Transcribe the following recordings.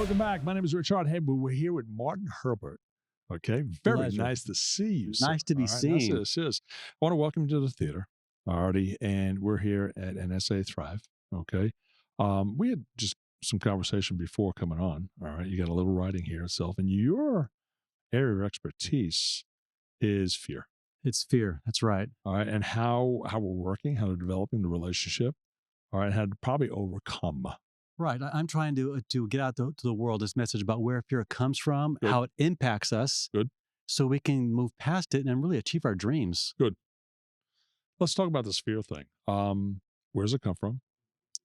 welcome back. My name is Richard Haywood. We're here with Martin Hurlburt. Okay, very Pleasure. nice to see you. Sir. Nice to be seen. This is. I want to welcome you to the theater, already, and we're here at NSA Thrive. Okay, we had just some conversation before coming on. All right, you got a little writing here itself, and your area of expertise is fear. It's fear. That's right. All right, and how we're working, how we're developing the relationship. All right, how to probably overcome. Right. I'm trying to get out to the world this message about where fear comes from, Good. how it impacts us. Good. So we can move past it and really achieve our dreams. Good. Let's talk about this fear thing. Where does it come from?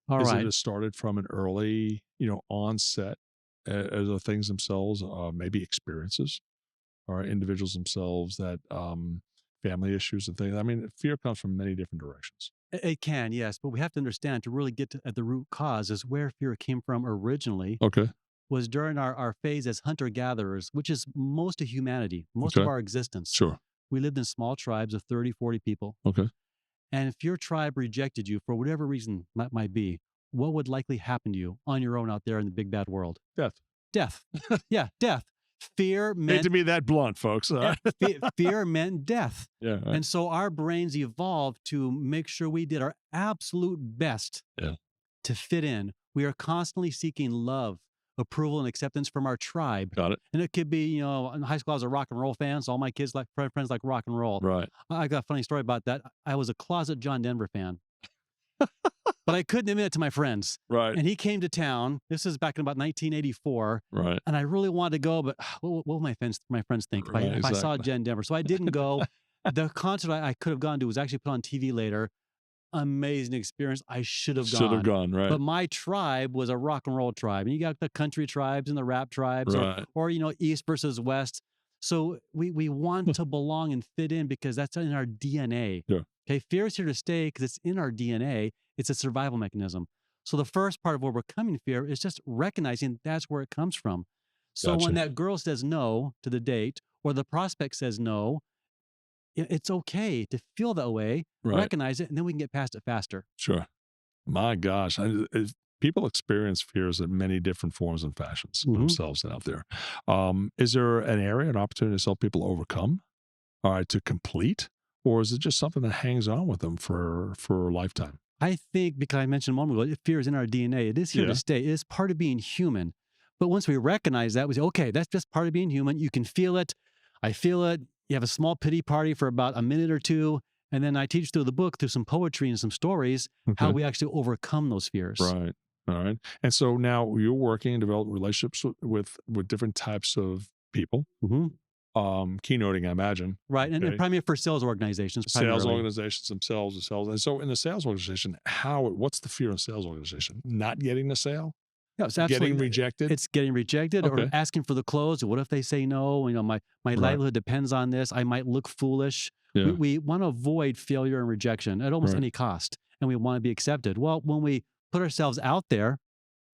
All right. It started from an early, onset as the things themselves, maybe experiences or individuals themselves that family issues and things. I mean, fear comes from many different directions. It can, yes. But we have to understand to really get at the root cause is where fear came from originally. Okay. Was during our phase as hunter-gatherers, which is most of humanity, most Okay. of our existence. Sure. We lived in small tribes of 30, 40 people. Okay. And if your tribe rejected you for whatever reason that might be, what would likely happen to you on your own out there in the big bad world? Death. Death. Yeah, death. Fear Hate meant to be that blunt, folks. fear meant death. Yeah. Right. And so our brains evolved to make sure we did our absolute best to fit in. We are constantly seeking love, approval, and acceptance from our tribe. Got it. And it could be, in high school I was a rock and roll fan, so all my kids friends like rock and roll. Right. I got a funny story about that. I was a closet John Denver fan. But I couldn't admit it to my friends. Right. And he came to town. This is back in about 1984. Right. And I really wanted to go, but what will my friends think if I saw Jen Denver? So I didn't go. The concert I could have gone to was actually put on TV later. Amazing experience. I should have gone. Should have gone, right. But my tribe was a rock and roll tribe. And you got the country tribes and the rap tribes Right. or East versus West. So we want to belong and fit in because that's in our DNA. Yeah. Okay, fear is here to stay because it's in our DNA. It's a survival mechanism. So the first part of overcoming fear is just recognizing that's where it comes from. So Gotcha. when that girl says no to the date or the prospect says no, it's okay to feel that way, Right. recognize it, and then we can get past it faster. Sure. My gosh. People experience fears in many different forms and fashions themselves out there. Is there an area, an opportunity to help people overcome, to complete, or is it just something that hangs on with them for a lifetime? I think because I mentioned a moment ago, fear is in our DNA. It is here to stay. It is part of being human. But once we recognize that, we say, okay, that's just part of being human. You can feel it. I feel it. You have a small pity party for about a minute or two. And then I teach through the book, through some poetry and some stories, how we actually overcome those fears. Right. All right. And so now you're working and developing relationships with different types of people. Keynoting, I imagine. Right. And primarily for sales organizations. Sales organizations themselves. And so in the sales organization, what's the fear in sales organization? Not getting the sale? No, it's absolutely getting rejected? It's getting rejected or asking for the close. What if they say no? My livelihood depends on this. I might look foolish. Yeah. We want to avoid failure and rejection at almost any cost. And we want to be accepted. Well, when we put ourselves out there,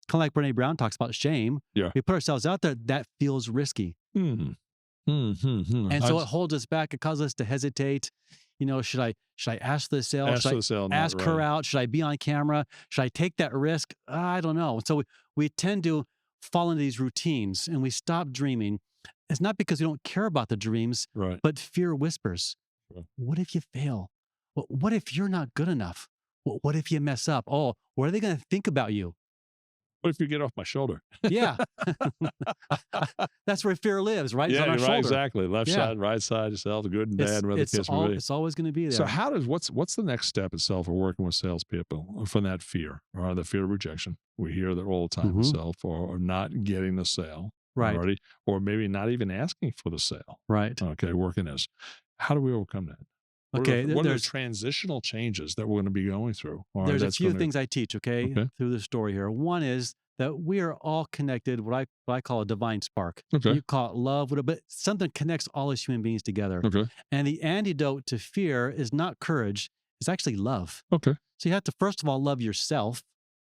kind of like Brene Brown talks about shame, we put ourselves out there, that feels risky. And so it holds us back. It causes us to hesitate. Should I ask for the sale? Should I ask her out? Should I be on camera? Should I take that risk? I don't know. So we tend to fall into these routines and we stop dreaming. It's not because we don't care about the dreams, but fear whispers. What if you fail? What if you're not good enough? What if you mess up? Oh, what are they going to think about you? What if you get off my shoulder? Yeah. That's where fear lives, right? It's on our shoulder. Exactly. Left side, right side, yourself, the good and bad, where the case may be. It's always going to be there. So what's the next step itself of working with salespeople from that fear, or the fear of rejection? We hear that all the time itself, or not getting the sale. Right. Already, or maybe not even asking for the sale. Right. Okay, working as. How do we overcome that? What are the transitional changes that we're going to be going through? There's a few things I teach, through the story here. One is that we are all connected, what I call a divine spark. Okay. You call it love, but something connects all us human beings together. Okay. And the antidote to fear is not courage, it's actually love. Okay. So you have to, first of all, love yourself,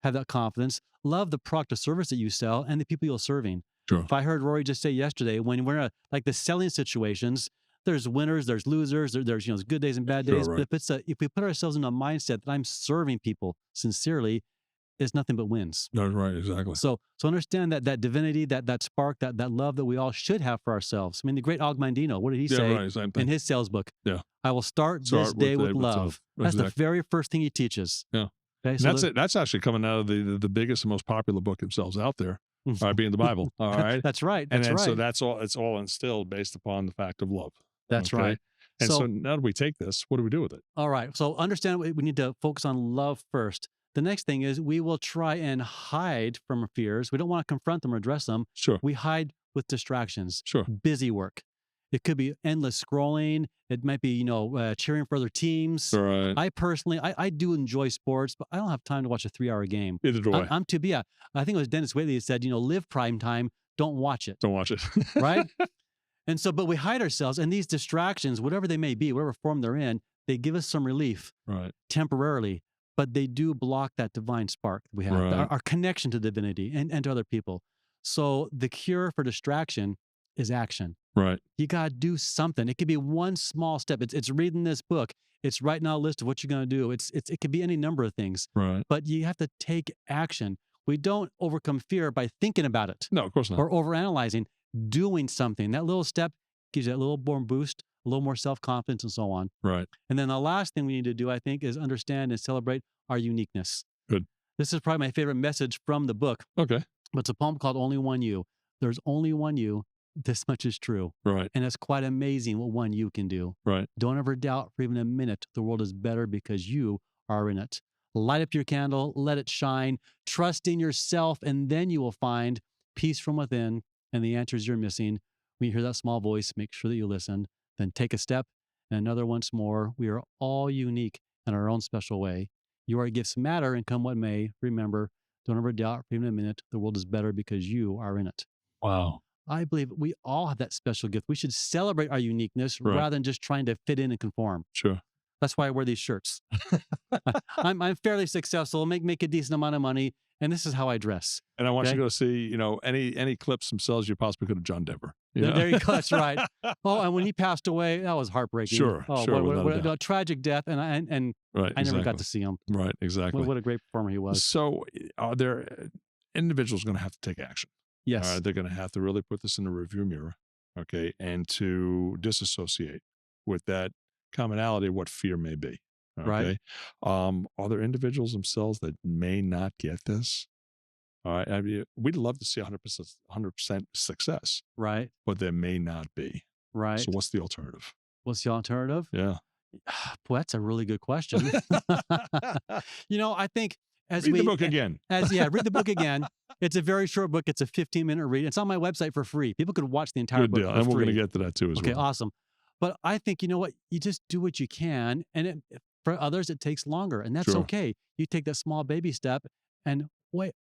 have that confidence, love the product or service that you sell and the people you're serving. Sure. If I heard Rory just say yesterday, when we're in like the selling situations, there's winners, there's losers, there's good days and bad days. Right. But if we put ourselves in a mindset that I'm serving people sincerely, is nothing but wins. No, right, exactly. So understand that divinity, that spark, that love that we all should have for ourselves. I mean, the great Augmandino, what did he Yeah, say right, same in thing. his sales book? Yeah. I will start this Start with day with David Self. love. That's the Exactly. very first thing he teaches. Yeah. Okay, And so that's actually coming out of the biggest and most popular book themselves out there, all right, being the Bible. All right. That's right. And That's then so right. that's all, it's all instilled based upon the fact of love. That's Okay. right. And so So now that we take this, what do we do with it? all right. So understand we need to focus on love first. The next thing is we will try and hide from our fears. We don't want to confront them or address them. Sure. We hide with distractions. Sure. Busy work. It could be endless scrolling. It might be, cheering for other teams. All right. I personally, I do enjoy sports, but I don't have time to watch a 3-hour game. Either do I. I'm too, yeah. I think it was Dennis Whaley that said, live prime time, don't watch it. Don't watch it. Right? And so, but we hide ourselves, and these distractions, whatever they may be, whatever form they're in, they give us some relief Right. temporarily, but they do block that divine spark we have, Right. our connection to divinity and to other people. So the cure for distraction is action. Right. You got to do something. It could be one small step. It's reading this book. It's writing out a list of what you're going to do. It could be any number of things, Right. but you have to take action. We don't overcome fear by thinking about it No, of course not. or overanalyzing. Doing something. That little step gives you that little more boost, a little more self-confidence, and so on. Right. And then the last thing we need to do, I think, is understand and celebrate our uniqueness. Good. This is probably my favorite message from the book. Okay. But it's a poem called Only One You. There's only one you. This much is true. Right. And it's quite amazing what one you can do. Right. Don't ever doubt for even a minute the world is better because you are in it. Light up your candle, let it shine, trust in yourself, and then you will find peace from within and the answers you're missing. When you hear that small voice, make sure that you listen, then take a step and another once more. We are all unique in our own special way. Your gifts matter and come what may. Remember, don't ever doubt for even a minute the world is better because you are in it. Wow. I believe we all have that special gift. We should celebrate our uniqueness rather than just trying to fit in and conform. Sure. That's why I wear these shirts. I'm fairly successful, make a decent amount of money, and this is how I dress. And I want you to go see, any clips themselves you possibly could of John Denver. There you go. That's right. Oh, and when he passed away, that was heartbreaking. Sure. Oh, sure. what a tragic death, and I Right. never Exactly. got to see him. Right. Exactly. What a great performer he was. So are there individuals going to have to take action? Yes. All right. They're going to have to really put this in the review mirror. Okay. And to disassociate with that commonality of what fear may be. Okay. Right. Are there individuals themselves that may not get this? All right. I mean, we'd love to see 100% success, Right. but there may not be. Right. So what's the alternative? What's the alternative? Yeah. Boy, that's a really good question. I think as Read the book again. Read the book again. It's a very short book. It's a 15-minute read. It's on my website for free. People could watch the entire Good book deal. for And we're free. going to get to that too as Okay, well. awesome. But I think, you know what? You just do what you can. And for others, it takes longer. And that's Sure. okay. You take that small baby step and wait,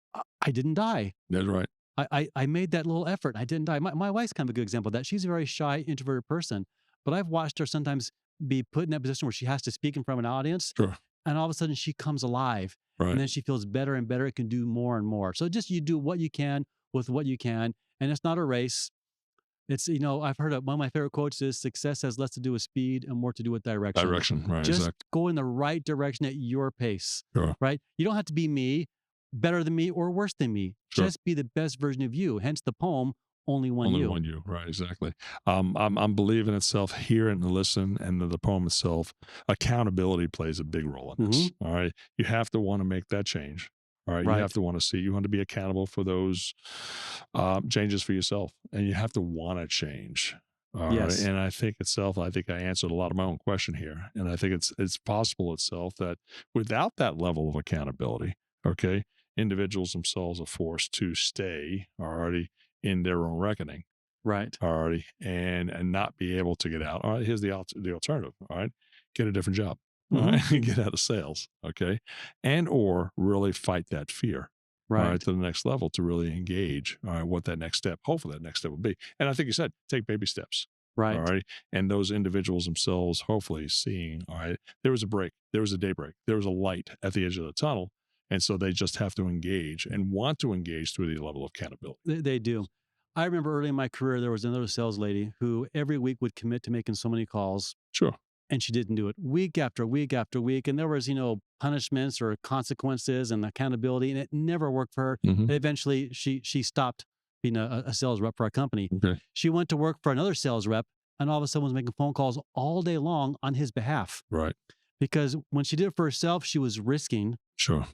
I didn't die. That's right. I made that little effort. I didn't die. My wife's kind of a good example of that. She's a very shy, introverted person. But I've watched her sometimes be put in that position where she has to speak in front of an audience. Sure. And all of a sudden she comes alive. Right. And then she feels better and better. It can do more and more. So just you do what you can with what you can. And it's not a race. It's, I've heard one of my favorite quotes is success has less to do with speed and more to do with direction. Direction. Right. Just Exactly. go in the right direction at your pace. Sure. Right? You don't have to be me, better than me, or worse than me. Sure. Just be the best version of you. Hence the poem, Only One Only You. one you. Right. Exactly. I'm believing itself, hear it and listen. And the poem itself, accountability plays a big role in this. All right. You have to want to make that change. All right. Right. You have to want to see, you want to be accountable for those changes for yourself. And you have to want to change. All Yes. right. And I think I answered a lot of my own question here. And I think it's possible itself that without that level of accountability, okay, individuals themselves are forced to stay already in their own reckoning Right. already and not be able to get out. All right. Here's the alternative. All right. Get a different job. All right. Get out of sales. Okay. And or really fight that fear. Right. All right, to the next level to really engage. All right, what that next step, hopefully that next step will be. And I think you said take baby steps. Right. All right. And those individuals themselves, hopefully seeing, all right, there was a break, there was a daybreak, there was a light at the edge of the tunnel. And so they just have to engage and want to engage through the level of accountability. They do. I remember early in my career, there was another sales lady who every week would commit to making so many calls. Sure. And she didn't do it week after week after week. And there was, punishments or consequences and accountability, and it never worked for her. Mm-hmm. And eventually she stopped being a sales rep for our company. Okay. She went to work for another sales rep, and all of a sudden was making phone calls all day long on his behalf. Right. Because when she did it for herself, she was risking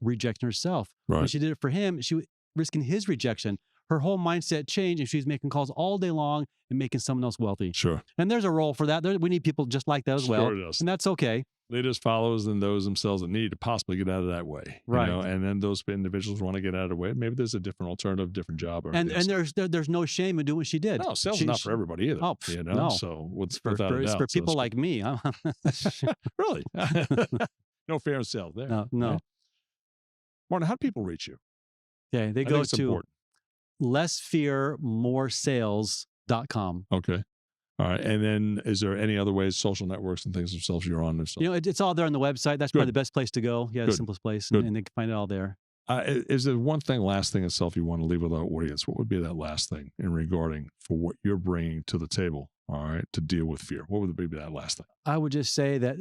rejecting herself. Right. When she did it for him, she was risking his rejection. Her whole mindset changed, and she's making calls all day long and making someone else wealthy. Sure. And there's a role for that. We need people just like that as well. It is. And that's okay. Leaders, followers, and those themselves that need to possibly get out of that way. Right. And then those individuals want to get out of the way. Maybe there's a different alternative, different job. And there's no shame in doing what she did. No, sales is not for everybody either. Oh, no. So without a it's doubt. for people like me. Really? No fear in sales there. No. Right? Martin, how do people reach you? Okay, they go to lessfearmoresales.com. Okay. All right. And then is there any other ways, social networks and things themselves you're on? It's all there on the website. That's probably the best place to go. Yeah, the simplest place. And they can find it all there. Is there last thing itself you want to leave with our audience? What would be that last thing in regarding for what you're bringing to the table, all right, to deal with fear? What would be that last thing? I would just say that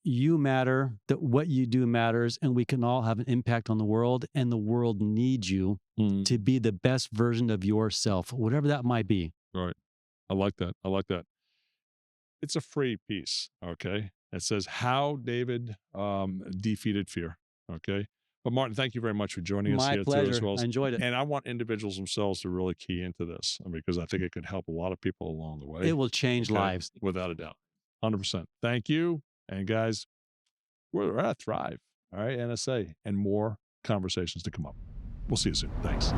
you matter, that what you do matters, and we can all have an impact on the world, and the world needs you to be the best version of yourself, whatever that might be. Right. I like that. It's a free piece, okay? It says how David defeated fear, okay? But Martin, thank you very much for joining us here. My pleasure. Too, as well. I enjoyed it. And I want individuals themselves to really key into this because I think it could help a lot of people along the way. It will change lives. Without a doubt. 100%. Thank you. And guys, we're at Thrive, all right, NSA, and more conversations to come up. We'll see you soon. Thanks.